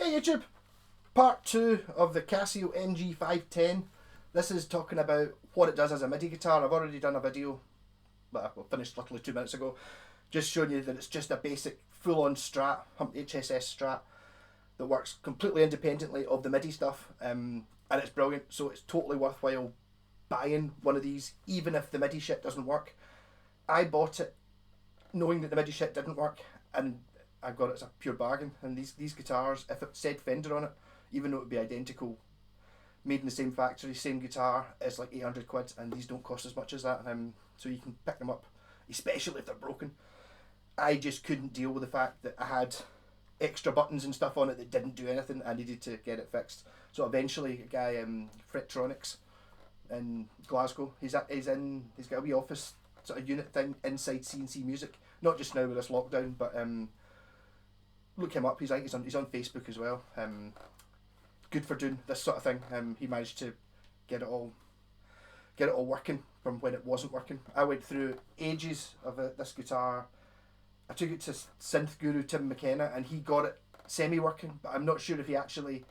Hey YouTube, part 2 of the Casio mg510. This is talking about what it does as a MIDI guitar. I've already done a video, well, I finished literally 2 minutes ago, just showing you that it's just a basic full-on Strat, HSS Strat, that works completely independently of the MIDI stuff, and it's brilliant, so it's totally worthwhile buying one of these, even if the MIDI shit doesn't work. I bought it knowing that the MIDI shit didn't work, and I got it as a pure bargain. And these guitars, if it said Fender on it, even though it would be identical, made in the same factory, same guitar, it's like 800 quid, and these don't cost as much as that, so you can pick them up, especially if they're broken. I just couldn't deal with the fact that I had extra buttons and stuff on it that didn't do anything. I needed to get it fixed. So eventually a guy, Frettronics in Glasgow, he's got a wee office sort of unit thing inside CNC Music, not just now with this lockdown, but look him up. He's on Facebook as well. Good for doing this sort of thing. He managed to get it all working from when it wasn't working. I went through ages of this guitar. I took it to synth guru Tim McKenna, and he got it semi-working, but I'm not sure if he actually,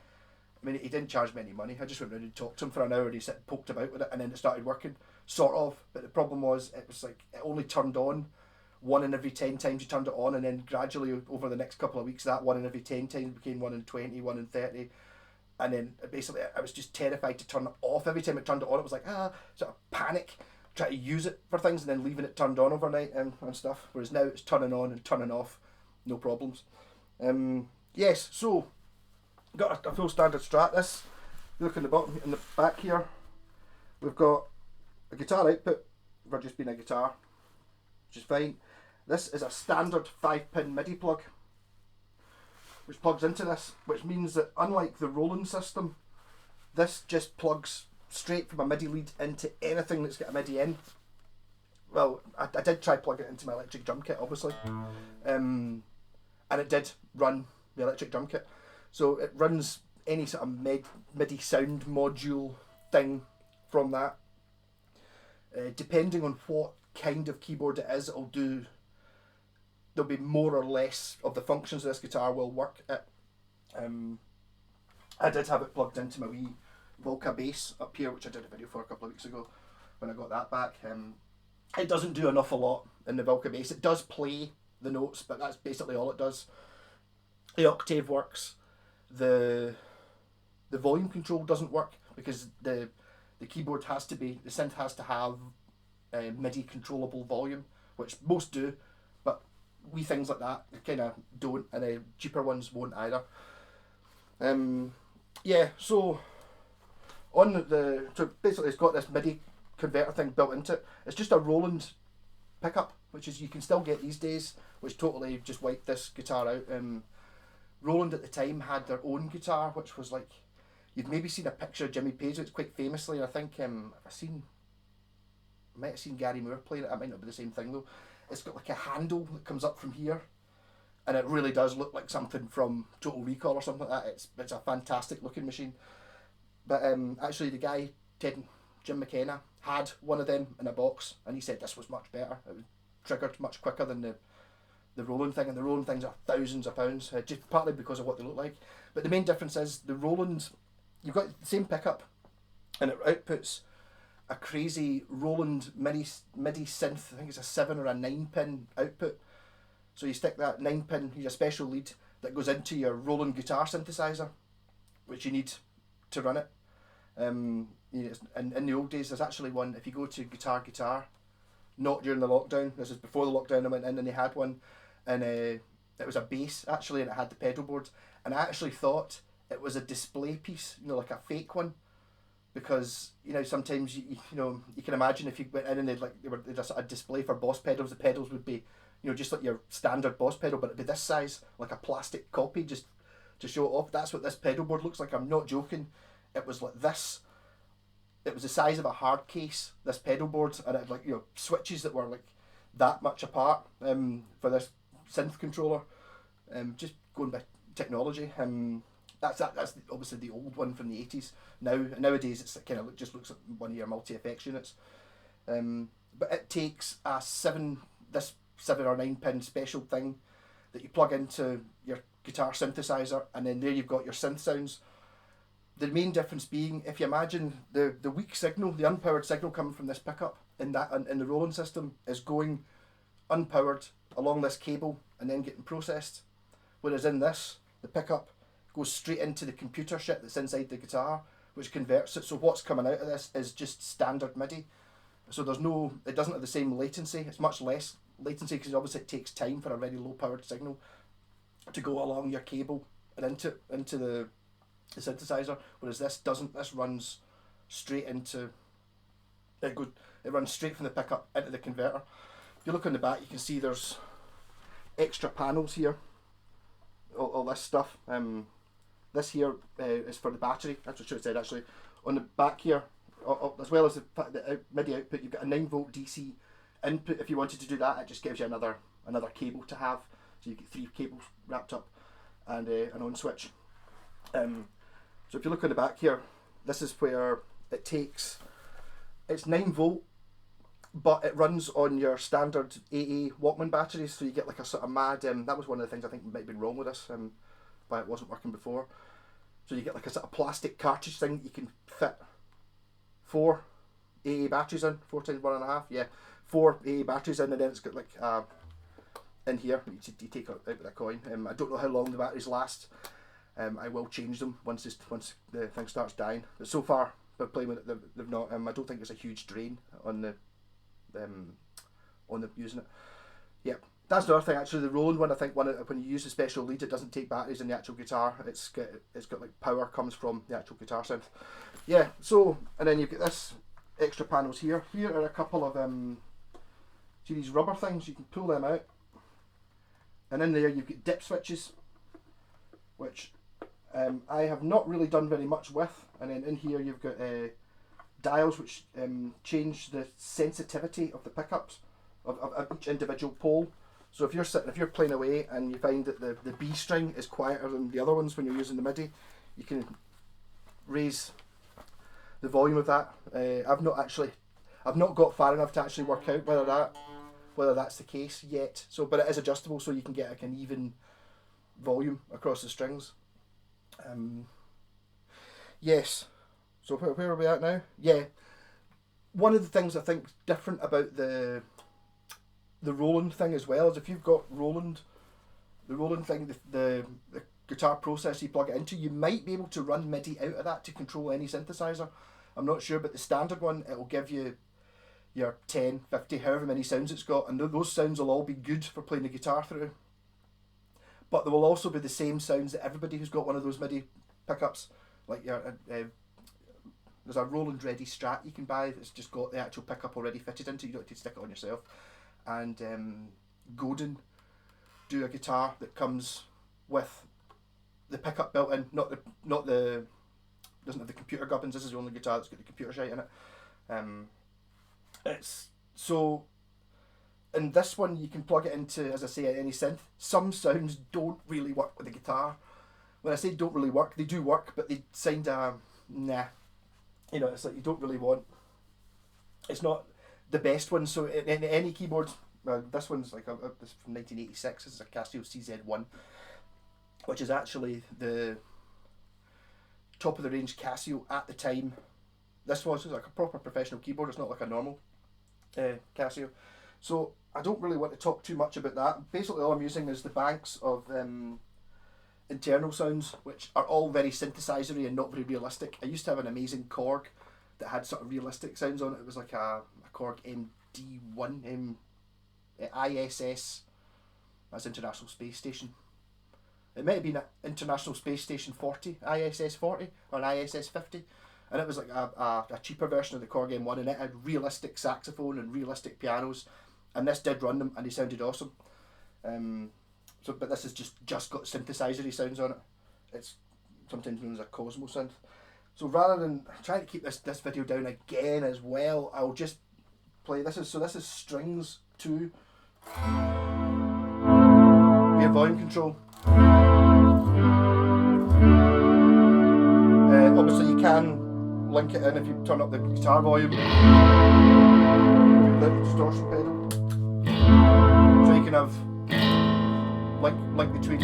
I mean, he didn't charge me any money. I just went round and talked to him for an hour, and he sat and poked about with it, and then it started working, sort of. But the problem was, it was like, it only turned on 1 in every 10 times you turned it on, and then gradually over the next couple of weeks, that 1 in every 10 times became 1 in 20, 1 in 30. And then basically I was just terrified to turn it off. Every time it turned it on, it was like, sort of panic, try to use it for things and then leaving it turned on overnight and stuff. Whereas now it's turning on and turning off, no problems. Yes, so got a full standard Strat. This, look in the bottom, in the back here, we've got a guitar output for just being a guitar, which is fine. This is a standard 5-pin MIDI plug, which plugs into this, which means that unlike the Roland system, this just plugs straight from a MIDI lead into anything that's got a MIDI in. Well, I did try plugging it into my electric drum kit, obviously, and it did run the electric drum kit. So it runs any sort of MIDI sound module thing from that. Depending on what kind of keyboard it is, it'll do. There'll be more or less of the functions of this guitar will work at. I did have it plugged into my wee Volca bass up here, which I did a video for a couple of weeks ago when I got that back. It doesn't do an awful lot in the Volca bass. It does play the notes, but that's basically all it does. The octave works. The volume control doesn't work because the keyboard has to be, the synth has to have MIDI controllable volume, which most do, but wee things like that kind of don't, and cheaper ones won't either. Yeah, so so basically it's got this MIDI converter thing built into it. It's just a Roland pickup, which is, you can still get these days, which totally just wiped this guitar out. Roland at the time had their own guitar, which was like, you've maybe seen a picture of Jimmy Page, it's quite famously, and I think I might have seen Gary Moore playing it. It might not be the same thing though. It's got like a handle that comes up from here, and it really does look like something from Total Recall or something like that. It's a fantastic looking machine. But actually the guy, Jim McKenna, had one of them in a box, and he said this was much better. It was triggered much quicker than the Roland thing, and the Roland things are thousands of pounds, just partly because of what they look like. But the main difference is the Roland, you've got the same pickup, and it outputs a crazy Roland MIDI synth. I think it's a 7 or a 9-pin output. So you stick that 9-pin, you have a special lead that goes into your Roland guitar synthesizer, which you need to run it. And in the old days, there's actually one, if you go to Guitar, not during the lockdown, this is before the lockdown, I went in and they had one, and it was a bass actually, and it had the pedal board, and I actually thought it was a display piece, like a fake one, because sometimes you can imagine if you went in and they'd a sort of display for Boss pedals. The pedals would be just like your standard Boss pedal, but it'd be this size, like a plastic copy, just to show it off. That's what this pedal board looks like. I'm not joking. It was like this. It was the size of a hard case, this pedal board, and it had switches that were like that much apart for this synth controller. Just going by technology. That's obviously the old one from the 80s. Nowadays it's kind of just looks like one of your multi-effects units. But it takes a 7 or 9 pin special thing that you plug into your guitar synthesizer, and then there you've got your synth sounds. The main difference being, if you imagine the weak signal, the unpowered signal coming from this pickup in the Roland system is going unpowered along this cable and then getting processed, whereas in this, the pickup goes straight into the computer shit that's inside the guitar, which converts it. So what's coming out of this is just standard MIDI. So it doesn't have the same latency. It's much less latency because obviously it takes time for a very low powered signal to go along your cable and into the synthesizer, whereas this doesn't. This runs straight into it runs straight from the pickup into the converter. If you look on the back, you can see there's extra panels here, all this stuff. This here is for the battery. That's what I should have said actually. On the back here, as well as the MIDI output, you've got a 9-volt DC input. If you wanted to do that, it just gives you another cable to have. So you get 3 cables wrapped up and an on switch. So if you look on the back here, this is where it takes. It's 9-volt, but it runs on your standard AA Walkman batteries. So you get like a sort of mad. That was one of the things I think might have been wrong with this, why it wasn't working before. So you get like a sort of plastic cartridge thing that you can fit 4 AA batteries in, 4 times 1.5, yeah, 4 AA batteries in, and then it's got like in here you take out with a coin. I don't know how long the batteries last. I will change them once the thing starts dying. But so far, by playing with it, they've not. I don't think it's a huge drain on the using it. Yep. That's the other thing actually. The Roland one, I think when you use the special lead, it doesn't take batteries in the actual guitar. It's got like power comes from the actual guitar synth. Yeah. So and then you've got this extra panels here. Here are a couple of see these rubber things. You can pull them out, and in there you've got dip switches, which I have not really done very much with. And then in here you've got dials which change the sensitivity of the pickups of each individual pole. So if you're playing away and you find that the B string is quieter than the other ones when you're using the MIDI, you can raise the volume of that. I've not got far enough to actually work out whether that's the case yet. So, but it is adjustable, so you can get like an even volume across the strings. Yes. So where are we at now? Yeah. One of the things I think different about the Roland thing as well is if you've got the Roland thing, the guitar processor you plug it into, you might be able to run MIDI out of that to control any synthesizer. I'm not sure, but the standard one, it will give you your 10, 50, however many sounds it's got, and those sounds will all be good for playing the guitar through. But there will also be the same sounds that everybody who's got one of those MIDI pickups, like your there's a Roland Ready Strat you can buy that's just got the actual pickup already fitted into. You don't have to stick it on yourself. And Godin do a guitar that comes with the pickup built in, not the doesn't have the computer gubbins. This is the only guitar that's got the computer shite in it. It's so. In this one, you can plug it into, as I say, any synth. Some sounds don't really work with the guitar. When I say don't really work, they do work, but they kind of nah. You know, it's like you don't really want. It's not the best one. So in any keyboard, this one's like this from 1986. This is a Casio CZ1, which is actually the top of the range Casio at the time. This was like a proper professional keyboard. It's not like a normal Casio. So I don't really want to talk too much about that. Basically all I'm using is the banks of internal sounds, which are all very synthesizery and not very realistic. I used to have an amazing Korg that had sort of realistic sounds on it. It was like a Korg MD1 ISS, that's International Space Station. It might have been an International Space Station 40, ISS 40 or an ISS 50. And it was like a cheaper version of the Korg M1, and it had realistic saxophone and realistic pianos, and this did run them, and they sounded awesome. But this has just got synthesizery sounds on it. It's sometimes known as a Cosmo synth. So rather than trying to keep this video down again as well, I'll just play this is strings 2. We have volume control. Obviously you can link it in if you turn up the guitar volume. The distortion pedal. So you can have link between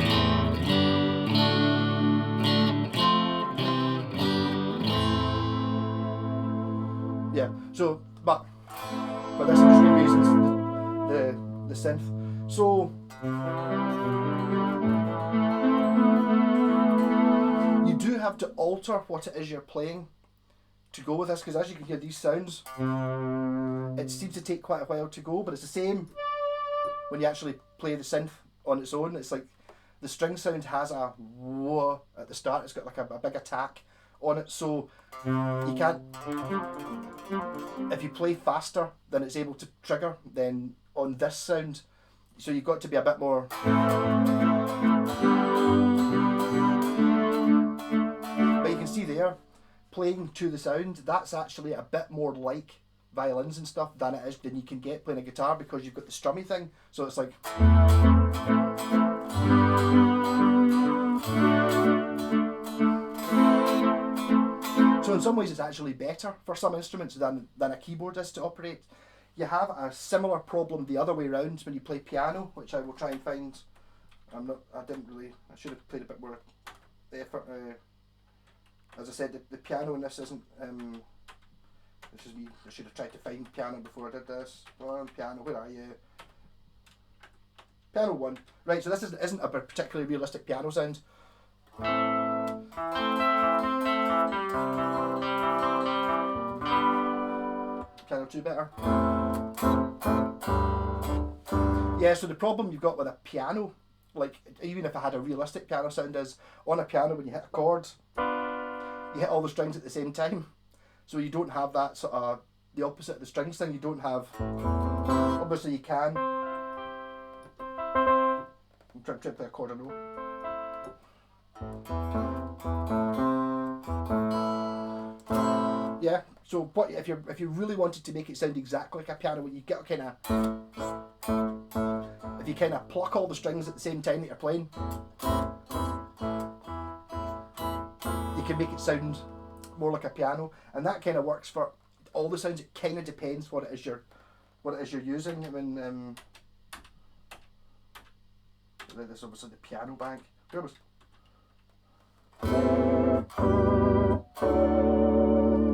Yeah, so, but this extreme bass is the synth. So, you do have to alter what it is you're playing to go with this, because as you can hear these sounds, it seems to take quite a while to go, but it's the same when you actually play the synth on its own. It's like the string sound has a whoa at the start, it's got like a big attack on it, so you can't, if you play faster than it's able to trigger, then on this sound, so you've got to be a bit more, but you can see there, playing to the sound, that's actually a bit more like violins and stuff than it is than you can get playing a guitar, because you've got the strummy thing, so it's like, so in some ways it's actually better for some instruments than a keyboard is to operate. You have a similar problem the other way around when you play piano, which I will try and find. I should have played a bit more effort. As I said, the piano in this isn't, this is me, I should have tried to find piano before I did this. Piano, where are you? Piano 1. Right, so this isn't a particularly realistic piano sound. Piano 2 better. Yeah, so the problem you've got with a piano, like even if I had a realistic piano sound, is on a piano when you hit a chord, you hit all the strings at the same time. So you don't have that sort of, the opposite of the strings thing, you don't have, obviously you can. I'm trying to play a chord, I know. Yeah, so what if you really wanted to make it sound exactly like a piano, you get kind of, if you kind of pluck all the strings at the same time that you're playing, you can make it sound more like a piano, and that kind of works for all the sounds. It kind of depends what it is you're using. I mean, this is obviously the piano bag. Where was?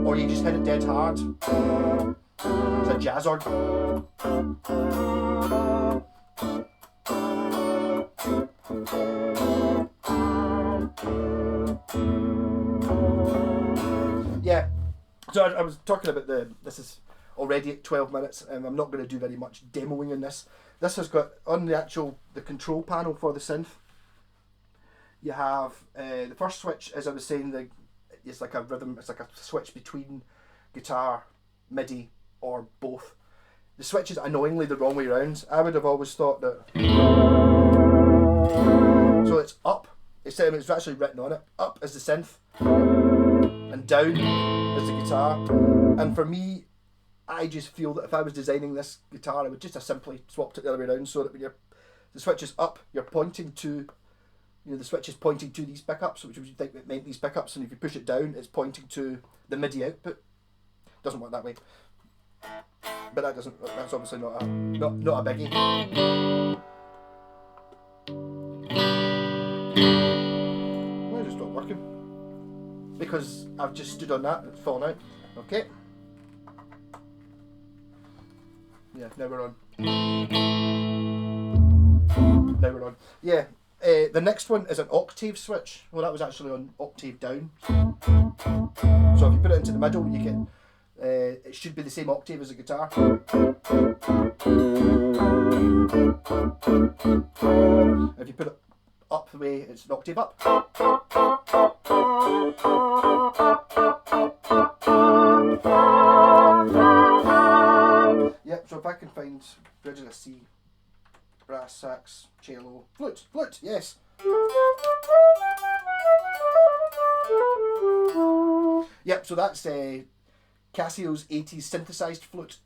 Or you just hit it dead hard. It's a jazzard. Yeah, so I was talking about this is already at 12 minutes, and I'm not going to do very much demoing in this. This has got, on the control panel for the synth, you have the first switch, as I was saying, it's like a rhythm, it's like a switch between guitar, MIDI, or both. The switch is annoyingly the wrong way around. I would have always thought that, so it's up, it's actually written on it, up is the synth, and down is the guitar. And for me, I just feel that if I was designing this guitar, I would just have simply swapped it the other way around, so that when the switch is up, you're pointing to, the switch is pointing to these pickups, which would you think meant these pickups, and if you push it down, it's pointing to the MIDI output. Doesn't work that way, but that's obviously not a biggie. Why just not working? Because I've just stood on that, it's fallen out. Okay. Yeah, now we're on. Now we're on. Yeah, the next one is an octave switch. Well, that was actually on octave down. So if you put it into the middle, you get, it should be the same octave as the guitar. If you put it up the way, it's an octave up. Yep, so if I can find, where did I see? Brass, sax, cello, flute, yes. Yep, so that's Casio's 80s synthesized flute.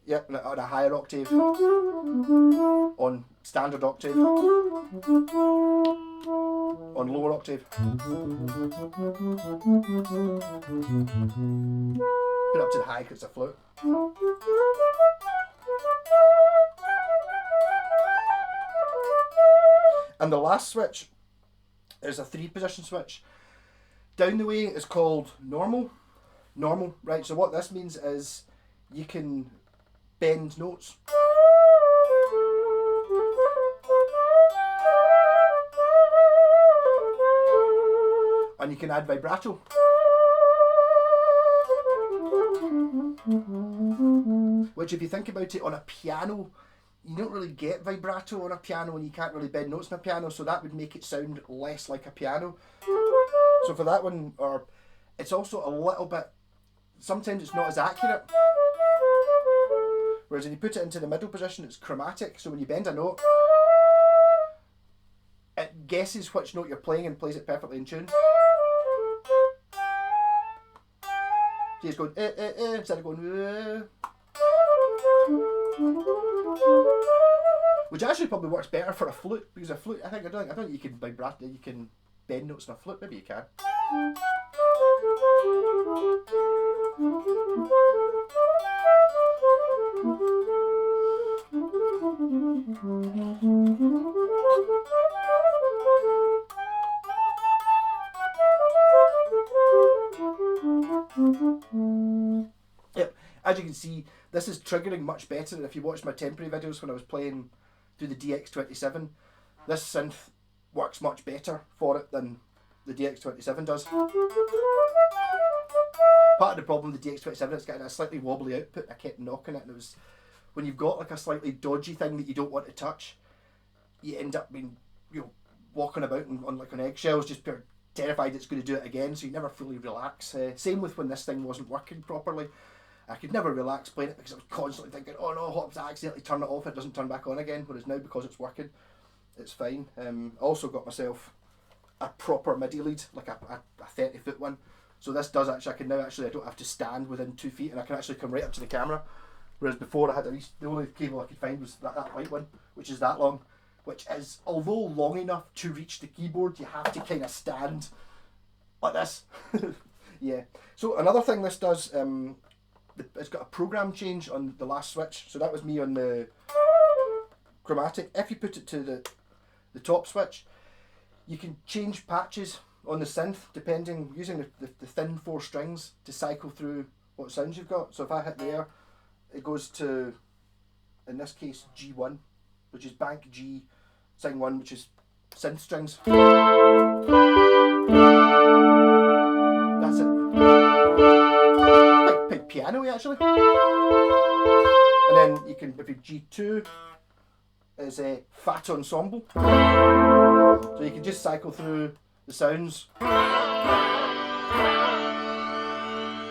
Yep, on a higher octave, on standard octave, on lower octave. Put it up to the high because it's a flute. And the last switch is a 3-position switch. Down the way is called normal. Normal, right? So what this means is you can bend notes. And you can add vibrato. Which, if you think about it, on a piano, you don't really get vibrato on a piano, and you can't really bend notes on a piano, so that would make it sound less like a piano. So for that one, or it's also a little bit, sometimes it's not as accurate. Whereas when you put it into the middle position, it's chromatic, so when you bend a note, it guesses which note you're playing and plays it perfectly in tune. So it's going instead of going which actually probably works better for a flute, because a flute, I don't think you can vibrato, you can bend notes on a flute. Maybe you can. Yep, as you can see, this is triggering much better than if you watched my temporary videos when I was playing through the DX27. This synth works much better for it than the DX27 does. Part of the problem with the DX27, it's getting a slightly wobbly output. I kept knocking it, and it was, when you've got like a slightly dodgy thing that you don't want to touch, you end up being, walking about on eggshells, just terrified it's going to do it again, so you never fully relax. Same with when this thing wasn't working properly. I could never relax playing it because I was constantly thinking, oh no, what if I accidentally turn it off, it doesn't turn back on again. Whereas now, because it's working, it's fine. Also got myself a proper MIDI lead, like a 30-foot one. So this does actually, I don't have to stand within 2 feet, and I can actually come right up to the camera. Whereas before I had the only cable I could find was that white one, which is that long, which is, although long enough to reach the keyboard, you have to kind of stand like this. Yeah. So another thing this does, it's got a program change on the last switch. So that was me on the chromatic. If you put it to the top switch, you can change patches on the synth depending, using the thin 4 strings to cycle through what sounds you've got. So if I hit there, it goes to, in this case, G1, which is bank G, sing 1, which is synth strings. That's it. Quite piano-y actually. And then you can, if you G2 is a fat ensemble. So you can just cycle through the sounds.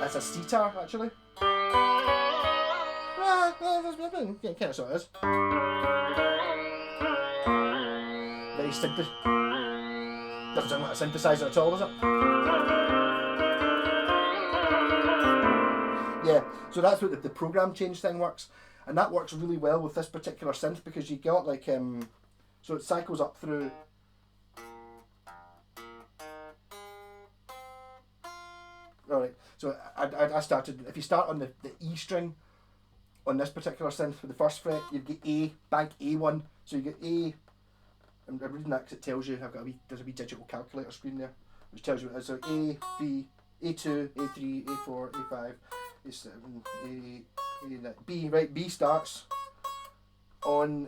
That's a sitar actually. Yeah, kind of sort of is. Very doesn't sound like a synthesizer at all, does it? Yeah, so that's what the program change thing works, and that works really well with this particular synth because you got like so it cycles up through. Alright, so I started, if you start on the E string on this particular synth for the first fret, you get A, bank A1, so you get A, I'm reading that because it tells you, there's a wee digital calculator screen there, which tells you what it is, so A, B, A2, A3, A4, A5, A7, A9, B, right, B starts on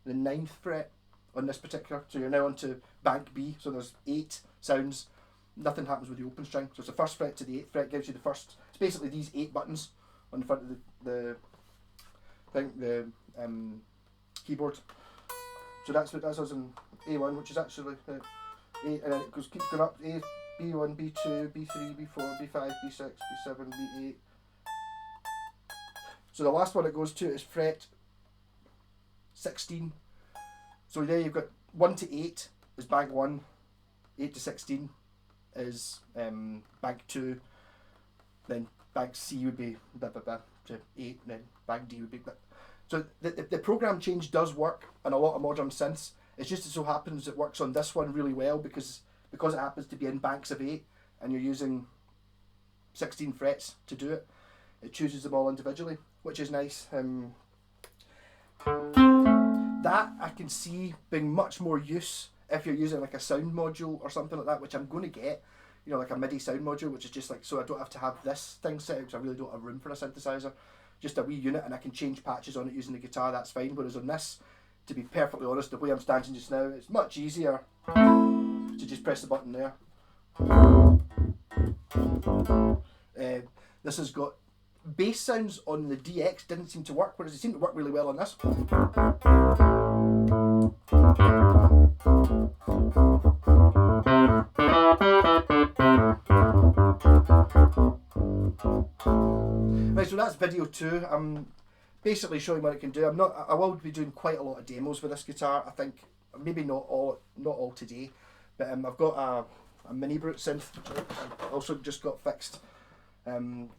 the 9th fret on this particular, so you're now on to bank B, so there's 8 sounds. Nothing happens with the open string, so it's the 1st fret to the 8th fret gives you the first. It's basically these 8 buttons on the front of the keyboard. So that's what that's us in A1, which is actually A, and then it keeps going up. A, B1, B2, B3, B4, B5, B6, B7, B8. So the last one it goes to is fret 16. So there you've got 1 to 8 is bank 1, 8 to 16. Is bank 2, then bank C would be to 8, and then bank D would be. So the program change does work on a lot of modern synths. It just so happens it works on this one really well because it happens to be in banks of 8 and you're using 16 frets to do it. It chooses them all individually, which is nice. That I can see being much more use if you're using like a sound module or something like that, which I'm going to get, you know, like a MIDI sound module, which is just like, so I don't have to have this thing set up because I really don't have room for a synthesizer. Just a wee unit, and I can change patches on it using the guitar, that's fine. Whereas on this, to be perfectly honest, the way I'm standing just now, it's much easier to just press the button there. This has got bass sounds on the DX, didn't seem to work, whereas it seemed to work really well on this. Right, so that's video 2. I'm basically showing what it can do. I will be doing quite a lot of demos with this guitar. I think maybe not all today, but I've got a mini brute synth, which I also just got fixed,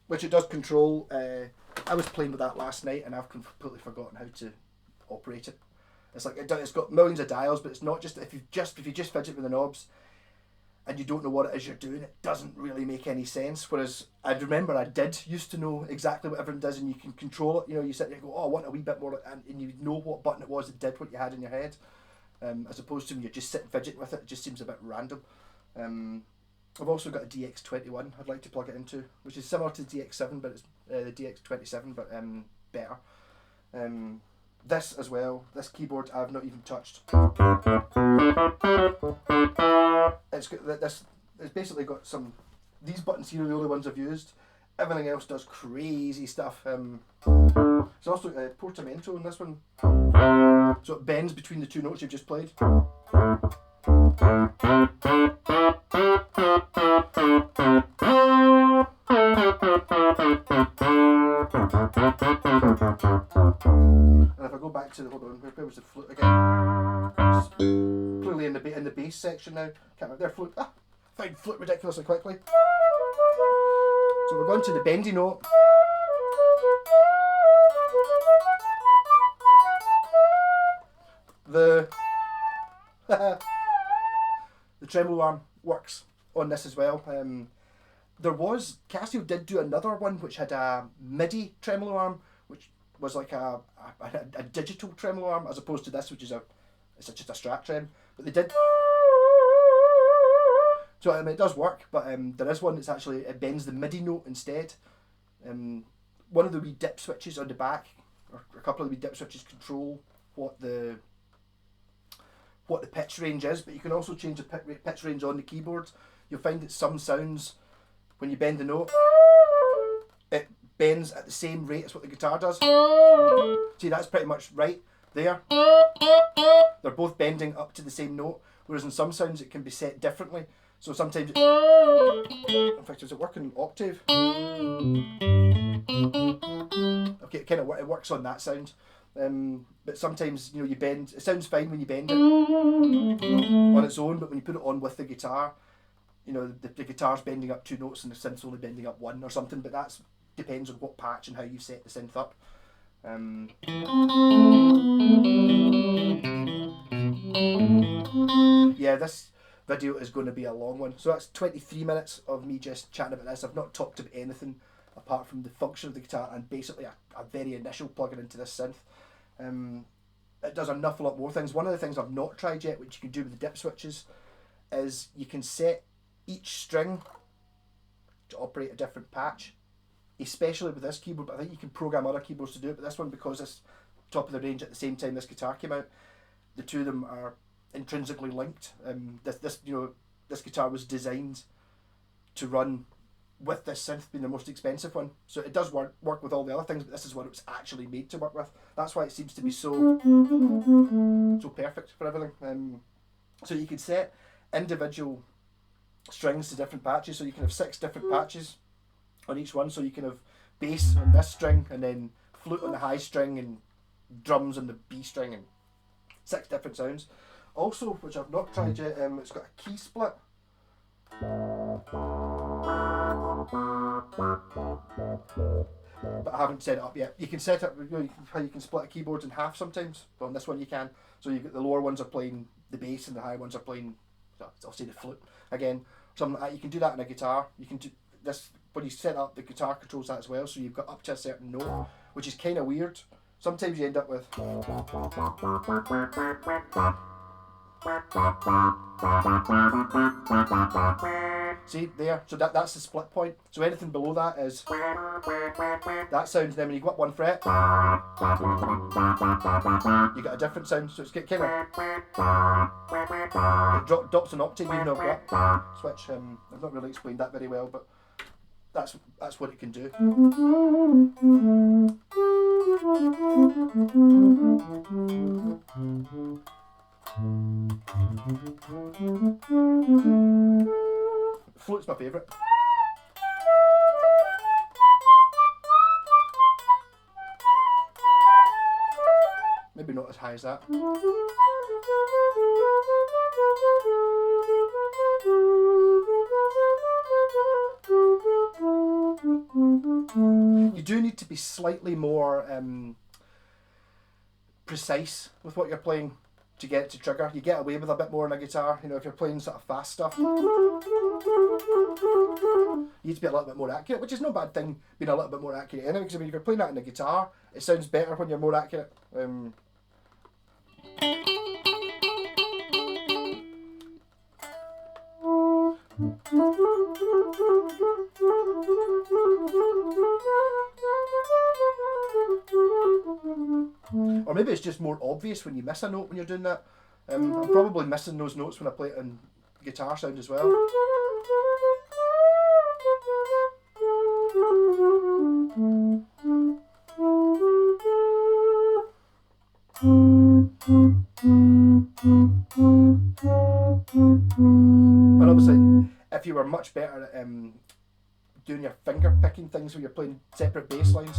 which it does control. I was playing with that last night and I've completely forgotten how to operate it. It's like it's got millions of dials, but it's not just if you just fidget with the knobs and you don't know what it is you're doing, it doesn't really make any sense. Whereas I remember I did used to know exactly what everything does, and you can control it. You know, you sit there and go, oh, I want a wee bit more, and you know what button it was that did what you had in your head, as opposed to when you're just sitting fidgeting with it. It just seems a bit random. I've also got a DX21 I'd like to plug it into, which is similar to the DX7, but it's the DX27, but better. This as well, this keyboard I've not even touched. It's got this. It's basically got some. These buttons here are the only ones I've used. Everything else does crazy stuff. It's also a portamento in this one, so it bends between the two notes you've just played. And if I go back to the, hold on, where was the flute again? It's clearly in the bass section now. Can't remember their flute. Found flute ridiculously quickly. So we're going to the bendy note. The tremolo arm works on this as well. Casio did do another one which had a MIDI tremolo arm, which was like a digital tremolo arm, as opposed to this, which is it's just a Strat trem. But they did. So it does work, but there is one that's actually, it bends the MIDI note instead. One of the wee dip switches on the back, or a couple of the wee dip switches, control what the pitch range is, but you can also change the pitch range on the keyboard. You'll find that some sounds, when you bend the note, it bends at the same rate as what the guitar does. See, that's pretty much right there. They're both bending up to the same note, whereas in some sounds it can be set differently. So sometimes in fact, does it work in octave? Okay, it works on that sound. But sometimes, you know, you bend, it sounds fine when you bend it on its own, but when you put it on with the guitar, you know, the guitar's bending up 2 notes and the synth's only bending up 1 or something, but that depends on what patch and how you set the synth up. Yeah, this video is going to be a long one. So that's 23 minutes of me just chatting about this. I've not talked about anything apart from the function of the guitar and basically a very initial plug-in into this synth. It does an awful lot more things. One of the things I've not tried yet, which you can do with the dip switches, is you can set each string to operate a different patch, especially with this keyboard, but I think you can program other keyboards to do it. But this one, because it's top of the range at the same time this guitar came out, the two of them are intrinsically linked. This guitar was designed to run with this synth being the most expensive one, so it does work with all the other things, but this is what it was actually made to work with. That's why it seems to be so perfect for everything. So you can set individual strings to different patches, so you can have 6 different patches on each one. So you can have bass on this string, and then flute on the high string, and drums on the B string, and 6 different sounds. Also, which I've not tried yet, it's got a key split. But I haven't set it up yet. You can set up, you can split a keyboard in half sometimes. But on this one you can. So you get the lower ones are playing the bass and the high ones are playing, I'll say the flute again. Something like that. You can do that on a guitar. You can do this when you set up the guitar controls that as well. So you've got up to a certain note, which is kind of weird sometimes you end up with. See there, so that's the split point. So anything below that is that sound. Then when you go up one fret, you get a different sound. So it's kind of it drops an octave even though I've got switch. I've not really explained that very well, but that's what it can do. Flute's my favourite. Maybe not as high as that. You do need to be slightly more precise with what you're playing to get it to trigger. You get away with a bit more on a guitar, you know, if you're playing sort of fast stuff. You need to be a little bit more accurate, which is no bad thing, being a little bit more accurate anyway, because I mean, if you're playing that on a guitar, it sounds better when you're more accurate. Or maybe it's just more obvious when you miss a note when you're doing that. I'm probably missing those notes when I play it in guitar sound as well. And obviously, if you were much better at doing your finger picking things where you're playing separate bass lines.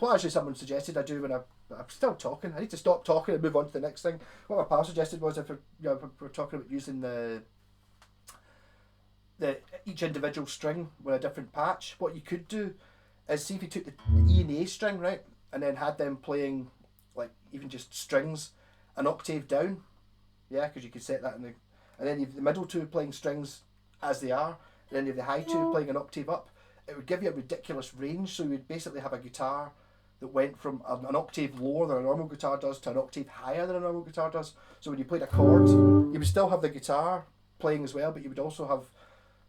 What actually someone suggested I do when I'm still talking. I need to stop talking and move on to the next thing. What my pal suggested was if we're talking about using the each individual string with a different patch, what you could do is see if you took the E and A string, right, and then had them playing like even just strings an octave down, yeah, because you could set that in the, and then you have the middle two playing strings as they are, and then you have the high two playing an octave up. It would give you a ridiculous range, so you would basically have a guitar that went from an octave lower than a normal guitar does to an octave higher than a normal guitar does. So when you played a chord, you would still have the guitar playing as well, but you would also have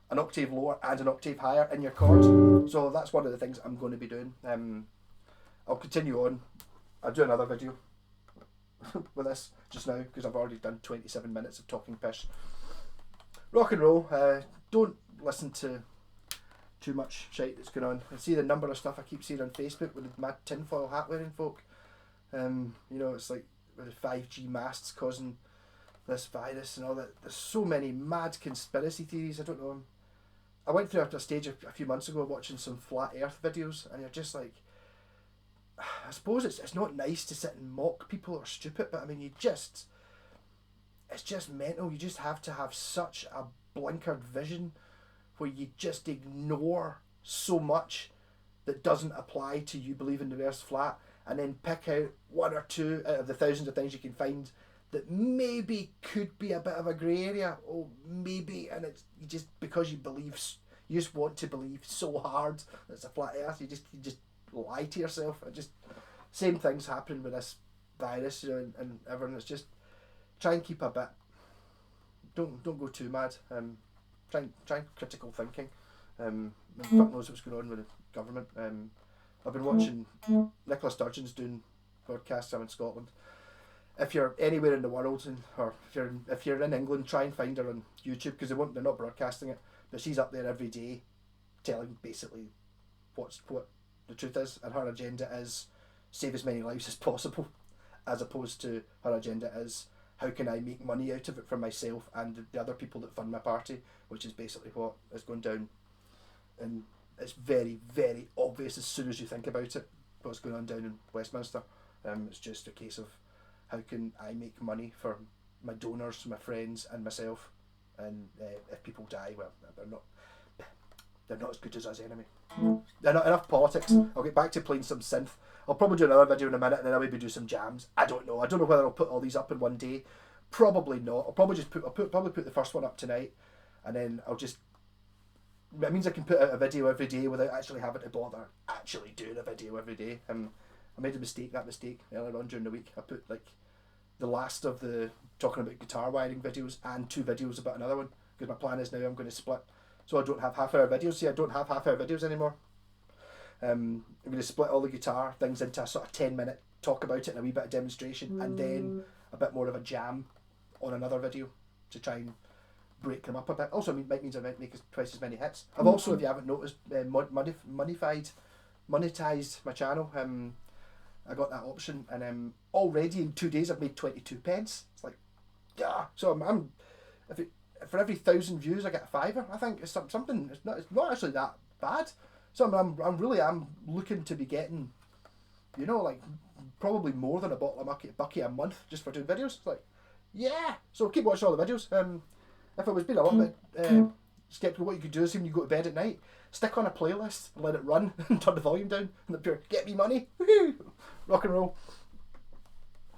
an octave lower and an octave higher in your chord. So that's one of the things I'm going to be doing. I'll continue on. I'll do another video with this just now because I've already done 27 minutes of talking piss. Rock and roll. Don't listen to too much shite that's going on. I see the number of stuff I keep seeing on Facebook with the mad tinfoil hat wearing folk. You know, it's like with the 5G masts causing this virus and all that. There's so many mad conspiracy theories. I don't know. I went through a stage a few months ago watching some flat earth videos, and you're just like, I suppose it's not nice to sit and mock people or stupid, but I mean, it's just mental. You just have to have such a blinkered vision where you just ignore so much that doesn't apply to you believing the earth's flat, and then pick out one or two out of the thousands of things you can find that maybe could be a bit of a grey area. Oh, maybe, and it's you just because you believe, you just want to believe so hard that it's a flat earth. You just lie to yourself. And just same things happening with this virus, you know, and everything. It's just try and keep a bit. Don't go too mad. Try critical thinking. Fuck knows what's going on with the government. I've been watching Nicola Sturgeon's doing podcasts. I'm in Scotland. If you're anywhere in the world, or if you're in England, try and find her on YouTube because they're not broadcasting it, but she's up there every day, telling basically what the truth is, and her agenda is save as many lives as possible, as opposed to her agenda is how can I make money out of it for myself and the other people that fund my party, which is basically what is going down. And it's very, very obvious as soon as you think about it what's going on down in Westminster. It's just a case of how can I make money for my donors, my friends, and myself? And if people die, well, they're not as good as us anyway. Enough politics. I'll get back to playing some synth. I'll probably do another video in a minute, and then I'll maybe do some jams. I don't know whether I'll put all these up in one day. Probably not. I'll probably put the first one up tonight, and then it means I can put out a video every day without actually having to bother actually doing a video every day. I made that mistake earlier on during the week. I put like the last of the talking about guitar wiring videos and 2 videos about another one, because my plan is now I'm going to split, so I don't have half-hour videos. See, I don't have half-hour videos anymore. I'm going to split all the guitar things into a sort of 10-minute talk about it and a wee bit of demonstration, and then a bit more of a jam on another video to try and break them up a bit. Also, might means I might make twice as many hits. I've also, if you haven't noticed, monetized my channel. I got that option, and already in 2 days I've made 22 pence. It's like, yeah. So I'm for every 1,000 views I get a fiver. I think it's something. It's not actually that bad. So I'm really looking to be getting, you know, like probably more than a bottle of bucky a month just for doing videos. It's like, yeah. So keep watching all the videos. If I was being a little bit skeptical, what you could do is when you go to bed at night, stick on a playlist and let it run and turn the volume down and the pure get me money. Woohoo! Rock and roll.